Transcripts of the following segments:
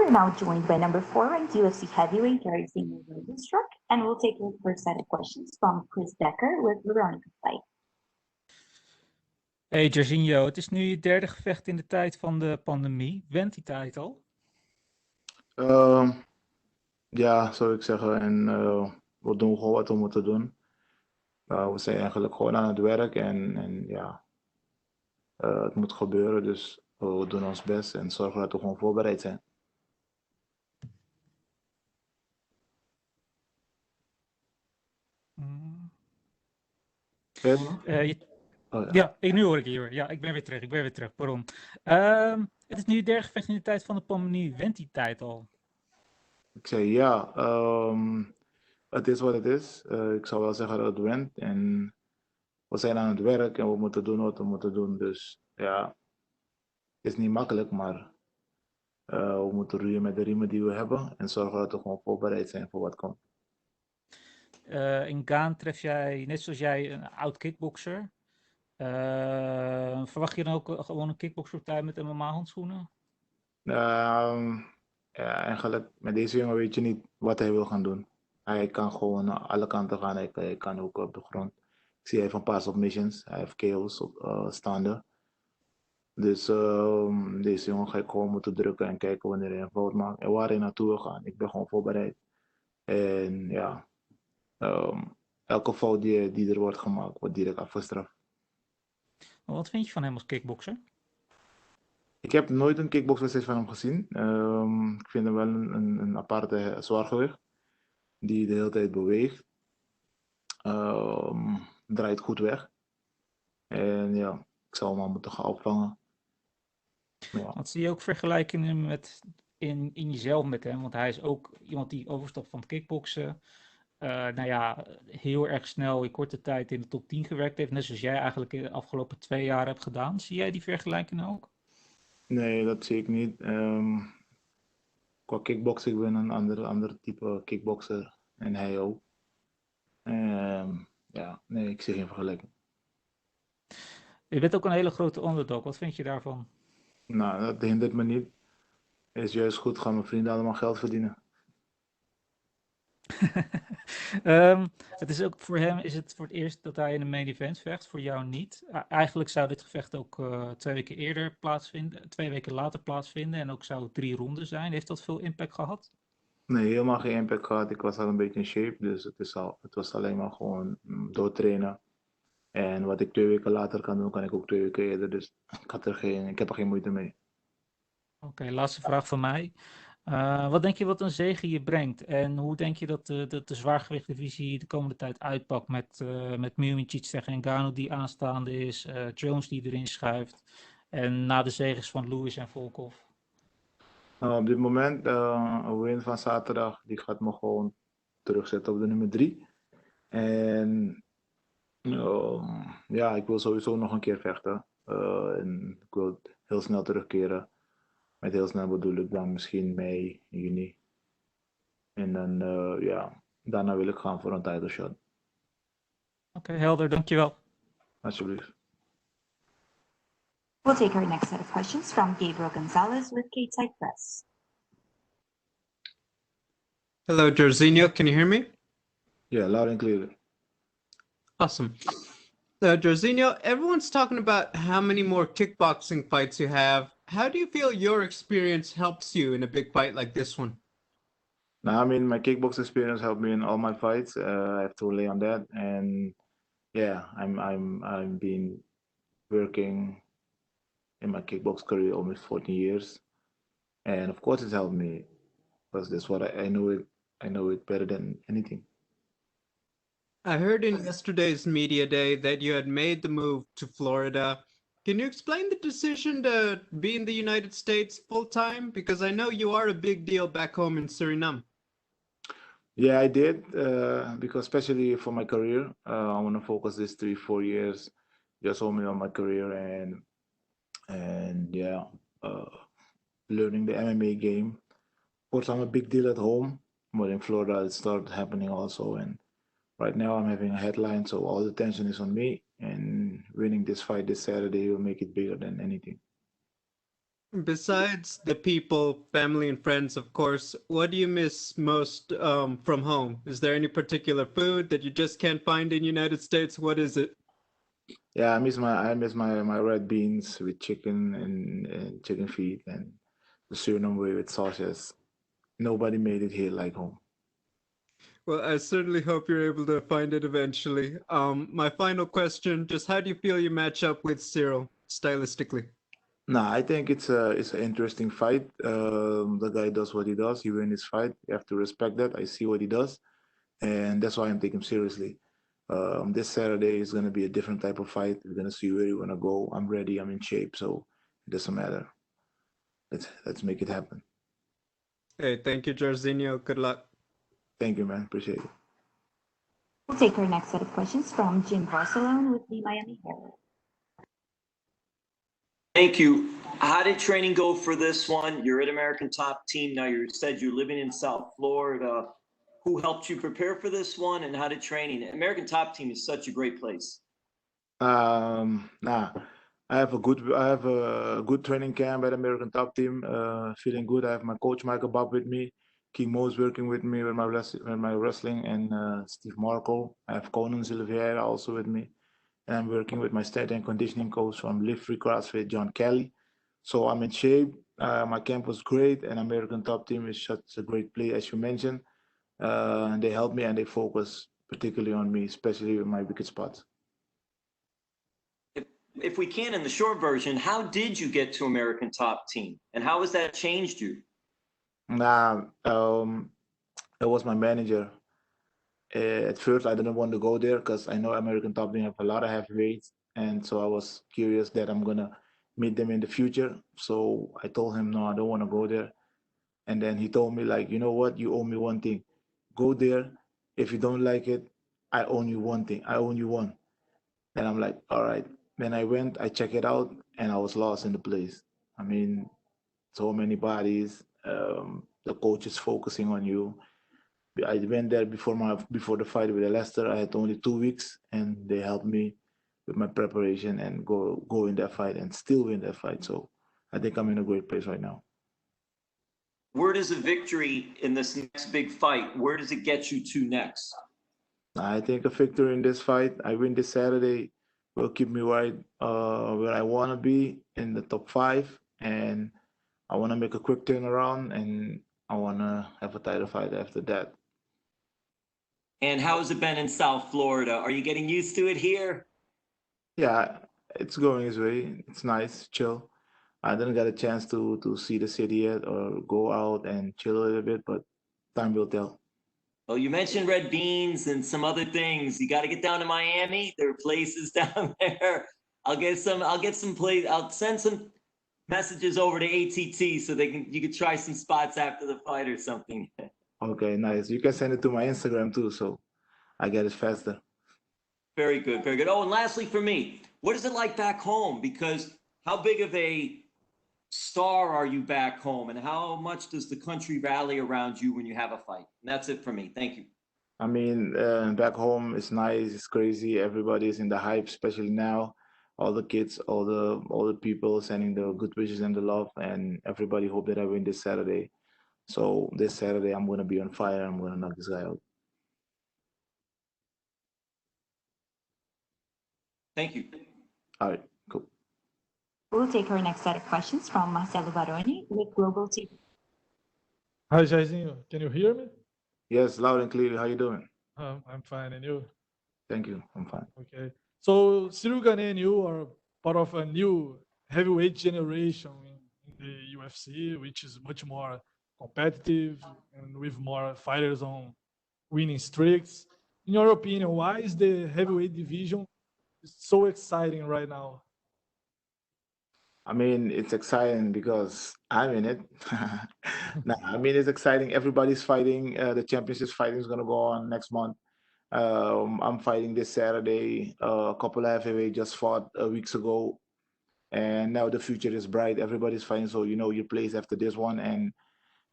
We're now joined by number 4 ranked UFC heavyweight Jairzinho Rozenstruik, and we'll take the first set of questions from Chris Decker with Veronica Fight. Hey Jairzinho, het is nu je derde gevecht in de tijd van de pandemie. Went die tijd al? Ja, zou ik zeggen. En we doen gewoon wat we moeten doen. We zijn eigenlijk gewoon aan het werk en ja, het moet gebeuren. Dus we doen ons best en zorgen dat we gewoon voorbereid zijn. Ben je er nog? Ja, nu hoor ik je weer. Ja, ik ben weer terug. Pardon. Het is nu je derde gevecht in de tijd van de pandemie. Went die tijd al? Ik zei ja, het is wat het is. Ik zou wel zeggen dat het went. En we zijn aan het werk en we moeten doen wat we moeten doen. Dus ja, het is niet makkelijk, maar we moeten roeien met de riemen die we hebben. En zorgen dat we gewoon voorbereid zijn voor wat komt. In Gane tref jij, net zoals jij, een oud kickbokser. Verwacht je dan ook gewoon een kickboxpartij met MMA-handschoenen? Ja, eigenlijk met deze jongen weet je niet wat hij wil gaan doen. Hij kan gewoon naar alle kanten gaan. Hij kan ook op de grond. Ik zie hij heeft een paar submissions. Hij heeft KO's staande. Dus deze jongen ga ik gewoon moeten drukken en kijken wanneer hij een fout maakt. En waar hij naartoe wil gaan. Ik ben gewoon voorbereid. En ja, elke fout die er wordt gemaakt, wordt direct afgestraft. Wat vind je van hem als kickbokser? Ik heb nooit een kickboxwedstrijd van hem gezien. Ik vind hem wel een aparte zwaargewicht. Die de hele tijd beweegt. Draait goed weg. En ja, ik zou hem al moeten gaan opvangen. Ja. Want zie je ook vergelijkingen met in jezelf met hem? Want hij is ook iemand die overstapt van het kickboksen. Nou ja, heel erg snel in korte tijd in de top 10 gewerkt heeft. Net zoals jij eigenlijk in de afgelopen 2 jaar hebt gedaan. Zie jij die vergelijking ook? Nee, dat zie ik niet. Qua kickboksen, ik ben een ander type kickbokser. En hij ook. Ja, nee, ik zie geen vergelijking. Je bent ook een hele grote underdog. Wat vind je daarvan? Nou, dat hindert me niet. Is juist goed, gaan mijn vrienden allemaal geld verdienen. Het is ook voor hem is het voor het eerst dat hij in een main event vecht, voor jou niet. Eigenlijk zou dit gevecht ook 2 weken eerder plaatsvinden, 2 weken later plaatsvinden en ook zou het 3 ronden zijn. Heeft dat veel impact gehad? Nee, helemaal geen impact gehad. Ik was al een beetje in shape, dus het was alleen maar gewoon doortrainen. En wat ik 2 weken later kan doen, kan ik ook 2 weken eerder. Dus ik heb er geen moeite mee. Oké, laatste vraag van mij. Wat denk je wat een zege je brengt? En hoe denk je dat de zwaargewichtdivisie de komende tijd uitpakt met Miomicic tegen Ngannou die aanstaande is, Jones die erin schuift en na de zeges van Lewis en Volkov? Op dit moment, een win van zaterdag, die gaat me gewoon terugzetten op de nummer 3. En ja, ik wil sowieso nog een keer vechten. En ik wil heel snel terugkeren. Met heel snel bedoel ik dan misschien mei, juni. En dan, ja, daarna wil ik gaan voor een title shot. Oké, helder, dankjewel. Alsjeblieft. We'll take our next set of questions from Gabriel Gonzalez with K-Type Press. Hello, Jairzinho. Can you hear me? Yeah, loud and clear. Awesome. Jairzinho, everyone's talking about how many more kickboxing fights you have. How do you feel your experience helps you in a big fight like this one? Now, I mean, my kickbox experience helped me in all my fights. I have to rely on that, and yeah, I'm been working in my kickbox career almost 14 years, and of course it's helped me because that's what I know it. I know it better than anything. I heard in yesterday's media day that you had made the move to Florida. Can you explain the decision to be in the United States full time? Because I know you are a big deal back home in Suriname. Yeah, I did because especially for my career, I want to focus this 3-4 years just only on my career and yeah, learning the MMA game. Of course, I'm a big deal at home, but in Florida it started happening also. And right now I'm having a headline, so all the attention is on me. And winning this fight this Saturday will make it bigger than anything. Besides the people, family, and friends, of course, what do you miss most from home? Is there any particular food that you just can't find in United States? What is it? Yeah, I miss my red beans with chicken and chicken feet and the Suriname way with sausages. Nobody made it here like home. Well, I certainly hope you're able to find it eventually. My final question, just how do you feel you match up with Cyril stylistically? Nah, I think it's an interesting fight. The guy does what he does. He win his fight. You have to respect that. I see what he does, and that's why I'm taking him seriously. This Saturday is gonna be a different type of fight. We're gonna see where you wanna go. I'm ready. I'm in shape, so it doesn't matter. Let's make it happen. Hey, thank you, Jairzinho. Good luck. Thank you, man. Appreciate it. We'll take our next set of questions from Jim Barcelone with the Miami Herald. Thank you. How did training go for this one? You're at American Top Team now. You said you're living in South Florida. Who helped you prepare for this one, and how did training? American Top Team is such a great place. Nah, I have a good training camp at American Top Team. Feeling good. I have my coach Michael Bob with me. King Mo is working with me with my wrestling, and Steve Marco. I have Conan Silveira also with me, and I'm working with my strength and conditioning coach from Live Free CrossFit, John Kelly. So I'm in shape. My camp was great, and American Top Team is such a great play, as you mentioned. And they help me and they focus particularly on me, especially with my wicked spots. If we can, in the short version, how did you get to American Top Team, and how has that changed you? Nah, it was my manager. At first, I didn't want to go there because I know American Top Team have a lot of heavyweights, and so I was curious that I'm gonna meet them in the future. So I told him, no, I don't want to go there. And then he told me, like, you know what? You owe me one thing. Go there. If you don't like it, I own you one thing. I own you one. And I'm like, all right. Then I went, I checked it out, and I was lost in the place. I mean, so many bodies. The coach is focusing on you. I went there before the fight with Leicester. I had only 2 weeks, and they helped me with my preparation and go in that fight and still win that fight. So I think I'm in a great place right now. Where does a victory in this next big fight, where does it get you to next? I think a victory in this fight, I win this Saturday, will keep me right where I want to be in the top 5, and I want to make a quick turnaround, and I want to have a title fight after that. And how has it been in South Florida? Are you getting used to it here? Yeah, it's going his way. It's nice, chill. I didn't get a chance to see the city yet or go out and chill a little bit, but time will tell. Well, you mentioned red beans and some other things. You got to get down to Miami. There are places down there. I'll get some place. I'll send some messages over to ATT so you can try some spots after the fight or something. Okay, nice. You can send it to my Instagram too, so I get it faster. Very good, very good. Oh, and lastly for me, what is it like back home? Because how big of a star are you back home, and how much does the country rally around you when you have a fight? And that's it for me. Thank you. I mean, back home it's nice, it's crazy. Everybody's in the hype, especially now. All the kids, all the people sending the good wishes and the love, and everybody hope that I win this Saturday. So this Saturday I'm gonna be on fire. I'm gonna knock this guy out. Thank you. All right, cool. We'll take our next set of questions from Marcelo Baroni with Global TV. Hi, Jairzinho. Can you hear me? Yes, loud and clear. How you doing? I'm fine, and you? Thank you. I'm fine. Okay. So Cyril Gane and you are part of a new heavyweight generation in the UFC, which is much more competitive and with more fighters on winning streaks. In your opinion, why is the heavyweight division so exciting right now? I mean, it's exciting because I'm in it. Nah, I mean, it's exciting. Everybody's fighting. The championship fighting is gonna go on next month. I'm fighting this Saturday. A couple of heavyweight just fought weeks ago, and now the future is bright. Everybody's fighting, so you know your place after this one. And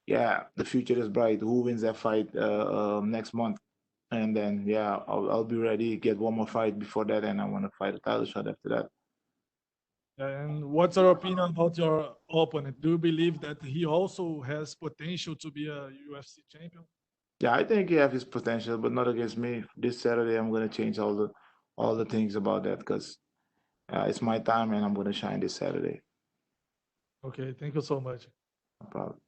yeah, the future is bright. Who wins that fight next month? And then yeah, I'll be ready. Get one more fight before that, and I want to fight a title shot after that. And what's your opinion about your opponent? Do you believe that he also has potential to be a UFC champion? Yeah, I think he has his potential, but not against me. This Saturday, I'm gonna change all the things about that because it's my time and I'm gonna shine this Saturday. Okay, thank you so much. No problem.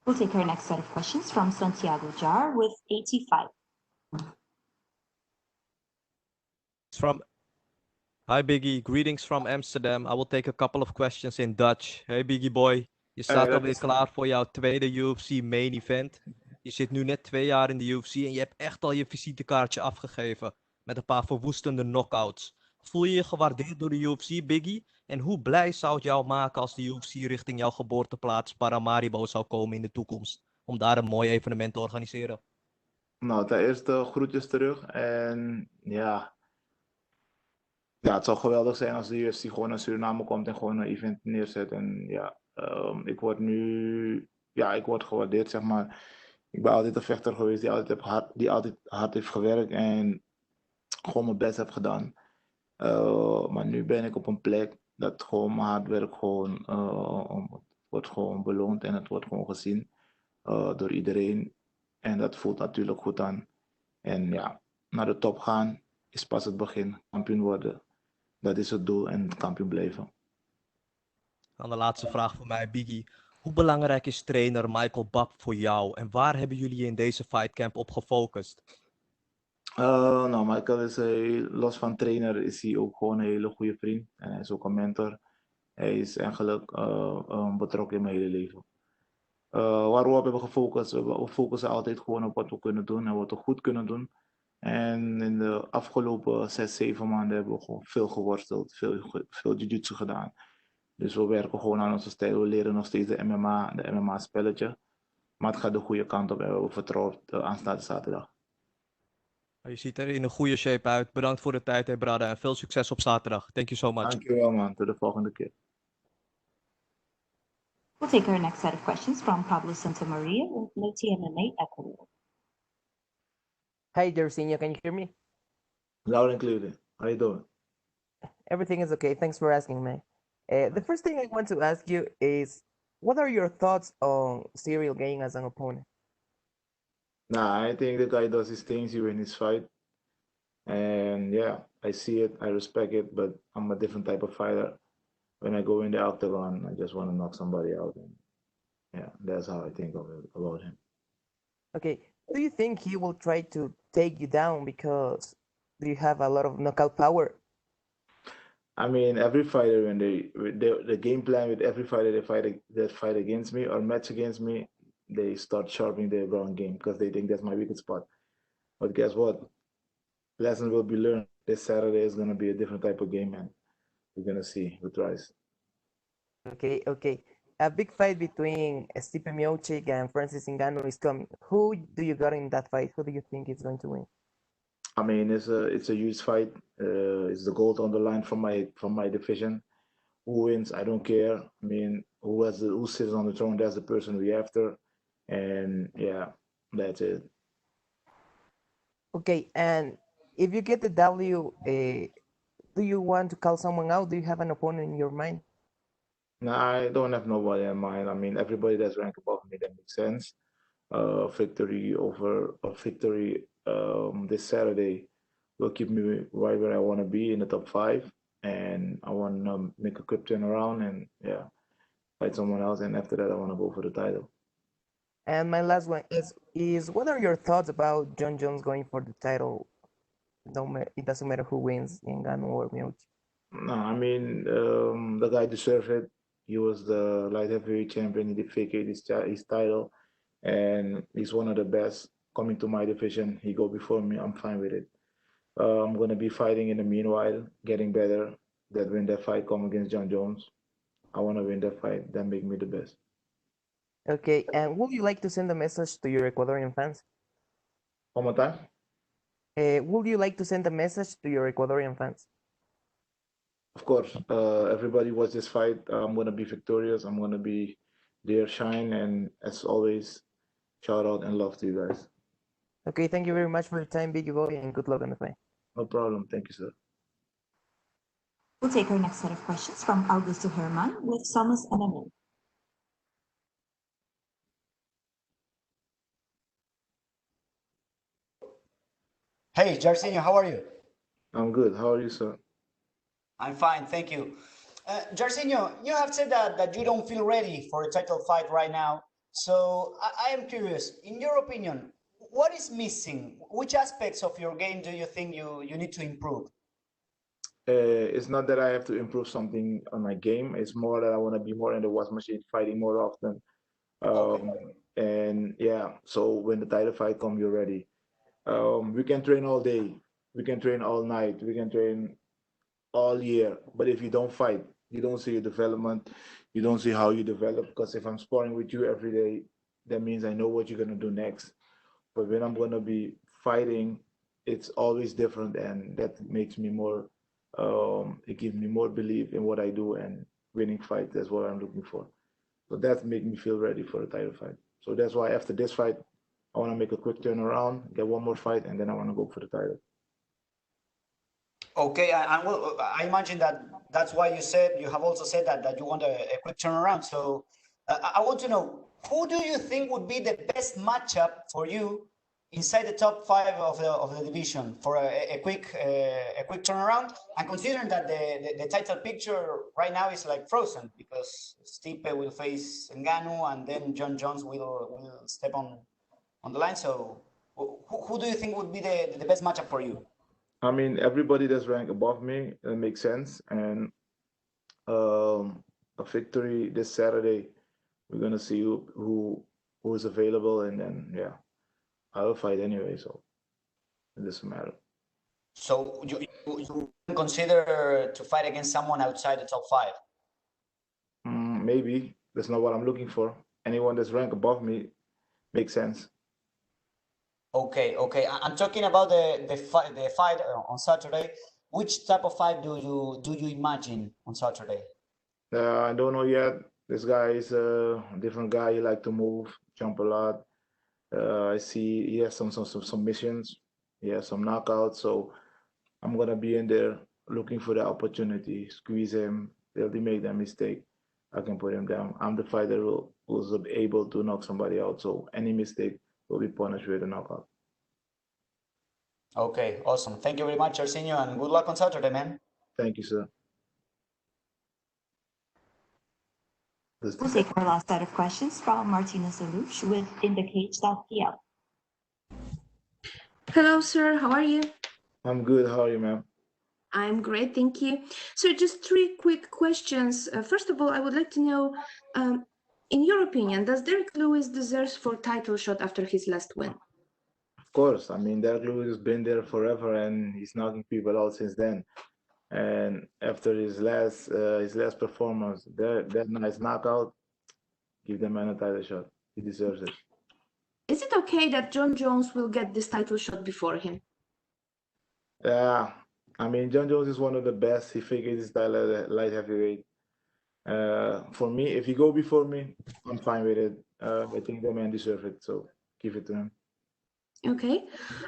We'll take our next set of questions from Santiago Jar with 85. From Hi Biggie, greetings from Amsterdam. I will take a couple of questions in Dutch. Hey Biggie boy, je staat alweer klaar voor jouw tweede UFC main event. Je zit nu net 2 jaar in de UFC en je hebt echt al je visitekaartje afgegeven met een paar verwoestende knockouts. Voel je je gewaardeerd door de UFC, Biggie? En hoe blij zou het jou maken als de UFC richting jouw geboorteplaats Paramaribo zou komen in de toekomst? Om daar een mooi evenement te organiseren. Nou, ten eerste groetjes terug en ja, het zou geweldig zijn als de UFC gewoon naar Suriname komt en gewoon een event neerzet. En ja, ik word gewaardeerd, zeg maar. Ik ben altijd een vechter geweest die altijd hard heeft gewerkt en gewoon mijn best heb gedaan. Maar nu ben ik op een plek dat gewoon mijn hard werk wordt gewoon beloond en het wordt gewoon gezien door iedereen. En dat voelt natuurlijk goed aan. En ja, naar de top gaan is pas het begin. Kampioen worden, dat is het doel en kampioen blijven. Dan de laatste vraag voor mij, Biggie. Hoe belangrijk is trainer Michael Babb voor jou en waar hebben jullie je in deze fightcamp op gefocust? Nou, Michael is los van trainer is hij ook gewoon een hele goede vriend. En hij is ook een mentor. Hij is eigenlijk betrokken in mijn hele leven. Waar we op hebben gefocust, we focussen altijd gewoon op wat we kunnen doen en wat we goed kunnen doen. En in de afgelopen 6, 7 maanden hebben we gewoon veel geworsteld, veel jiu-jitsu gedaan. Dus we werken gewoon aan onze stijl, we leren nog steeds de MMA spelletje. Maar het gaat de goede kant op en we hebben vertrouwen aanstaande zaterdag. Je ziet er in een goede shape uit. Bedankt voor de tijd, hè, brada. En veel succes op zaterdag. Thank you so much. Dankjewel man, tot de volgende keer. We'll take our next set of questions from Pablo Santamaria with Loti MMA Ecuador. Hi, Jairzinho, can you hear me? Loud and clear. How you doing? Everything is okay. Thanks for asking me. The first thing I want to ask you is, what are your thoughts on Cyril Gane as an opponent? Nah, I think the guy does his things, he wins his fight. And yeah, I see it, I respect it, but I'm a different type of fighter. When I go in the octagon, I just want to knock somebody out. And yeah, that's how I think about him. Okay, do you think he will try to take you down because you have a lot of knockout power? I mean, every fighter, when the game plan with every fighter that fight against me or match against me, they start sharpening their ground game because they think that's my weakest spot. But guess what? Lessons will be learned. This Saturday is going to be a different type of game, man. We're going to see with Rice. Okay. A big fight between Stipe Miocic and Francis Ngannou is coming. Who do you got in that fight? Who do you think is going to win? I mean, it's a huge fight. It's the gold on the line from my division. Who wins? I don't care. I mean, who sits on the throne? That's the person we after. And yeah, that's it. Okay, and if you get the W, do you want to call someone out? Do you have an opponent in your mind? No, I don't have nobody in mind. I mean, everybody that's ranked above me, that makes sense. Victory this Saturday will keep me right where I want to be in the top 5. And I want to make a quick turnaround and yeah, fight someone else. And after that, I want to go for the title. And my last one is what are your thoughts about John Jones going for the title? It doesn't matter who wins, Ngannou or Miocic. No, I mean, the guy deserves it. He was the light heavyweight champion. He did vacate his title, and he's one of the best. Coming to my division, he go before me. I'm fine with it. I'm gonna be fighting in the meanwhile, getting better. That when that fight come against John Jones, I want to win that fight. That make me the best. Okay, and would you like to send a message to your Ecuadorian fans? One more time. Would you like to send a message to your Ecuadorian fans? Of course, everybody watch this fight. I'm gonna be victorious. I'm gonna be there, shine, and as always, shout out and love to you guys. Okay, thank you very much for your time, Biggie Boy, and good luck on the fight. No problem. Thank you, sir. We'll take our next set of questions from Augusto Herman with Somos MMA. Hey, Jairzinho, how are you? I'm good. How are you, sir? I'm fine, thank you. Jairzinho, you have said that you don't feel ready for a title fight right now. So I am curious, in your opinion, what is missing? Which aspects of your game do you think you need to improve? It's not that I have to improve something on my game. It's more that I want to be more in the watch machine, fighting more often. Okay. And yeah, so when the title fight come, you're ready. We can train all day, we can train all night, we can train all year. But if you don't fight, you don't see your development, you don't see how you develop. Because if I'm sparring with you every day, that means I know what you're gonna do next. But when I'm gonna be fighting, it's always different, and that makes me more. It gives me more belief in what I do, and winning fights. That's what I'm looking for. So that makes me feel ready for a title fight. So that's why after this fight, I want to make a quick turnaround, get one more fight, and then I want to go for the title. Okay, I imagine that that's why you have also said that you want a quick turnaround. So I want to know, who do you think would be the best matchup for you inside the top five of the division for a quick turnaround? And considering that the title picture right now is like frozen because Stipe will face Ngannou and then John Jones will step on the line. So who do you think would be the best matchup for you? I mean, everybody that's ranked above me, it makes sense. And a victory this Saturday, we're gonna see who is available, and then yeah, I will fight anyway, so it doesn't matter. So you consider to fight against someone outside the top five? Maybe that's not what I'm looking for. Anyone that's ranked above me makes sense. Okay, okay. I'm talking about the fight on Saturday. Which type of fight do you imagine on Saturday? I don't know yet. This guy is a different guy. He like to move, jump a lot. I see he has some submissions. He has some knockouts. So I'm gonna be in there looking for the opportunity, squeeze him. Till he make that mistake, I can put him down. I'm the fighter who's able to knock somebody out. So any mistake will be punished with a knockout. Okay, awesome. Thank you very much, Jairzinho, and good luck on Saturday, man. Thank you, sir. We'll take our last set of questions from Martina Zaluch with InTheCage.pl. Hello, sir. How are you? I'm good. How are you, ma'am? I'm great, thank you. So just three quick questions. First of all, I would like to know, in your opinion, does Derek Lewis deserve for title shot after his last win? Of course. I mean, Derek Lewis has been there forever, and he's knocking people out since then. And after his last performance, that nice knockout, give the man a title shot. He deserves it. Is it okay that John Jones will get this title shot before him? Yeah, I mean, John Jones is one of the best. He figured his style at light heavyweight. For me, if he go before me, I'm fine with it. I think the man deserves it, so give it to him. Okay.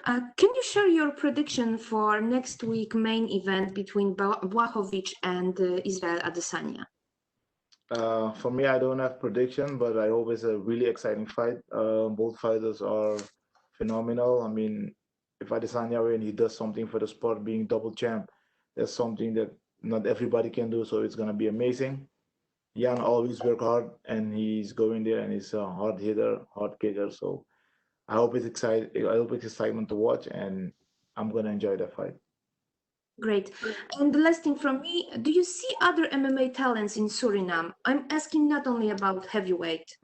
Can you share your prediction for next week main event between Błachowicz and Israel Adesanya? For me, I don't have prediction, but I hope it's a really exciting fight. Both fighters are phenomenal. I mean, if Adesanya win, he does something for the sport, being double champ. That's something that not everybody can do, so it's gonna be amazing. Jan always work hard, and he's going there, and he's a hard hitter, hard kicker. So I hope it's exciting. I hope it's excitement to watch, and I'm gonna enjoy that fight. Great. And the last thing from me, do you see other MMA talents in Suriname? I'm asking not only about heavyweight.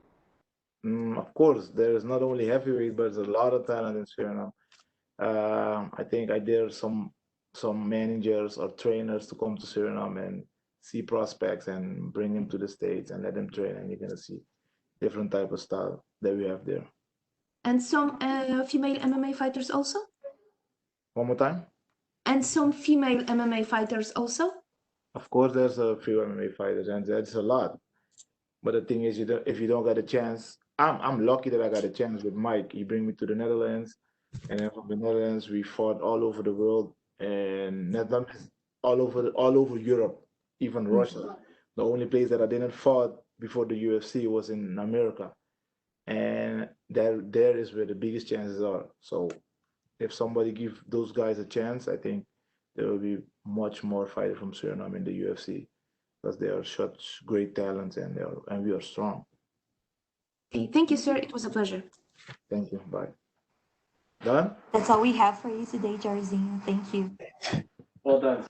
Of course, there's not only heavyweight, but there's a lot of talent in Suriname. I think I dare some managers or trainers to come to Suriname and see prospects and bring them to the States and let them train, and you're gonna see different type of style that we have there. And some female MMA fighters also? One more time? And some female MMA fighters also? Of course, there's a few MMA fighters, and that's a lot. But the thing is, if you don't get a chance, I'm lucky that I got a chance with Mike. He bring me to the Netherlands, and then from the Netherlands we fought all over the world. And Netherlands, all over Europe, even Russia. The only place that I didn't fight before the UFC was in America, and there is where the biggest chances are. So if somebody give those guys a chance, I think there will be much more fighters from Suriname in the UFC because they are such great talents and we are strong. Okay, thank you, sir. It was a pleasure. Thank you. Bye. Done? That's all we have for you today, Jairzinho. Thank you. Well done.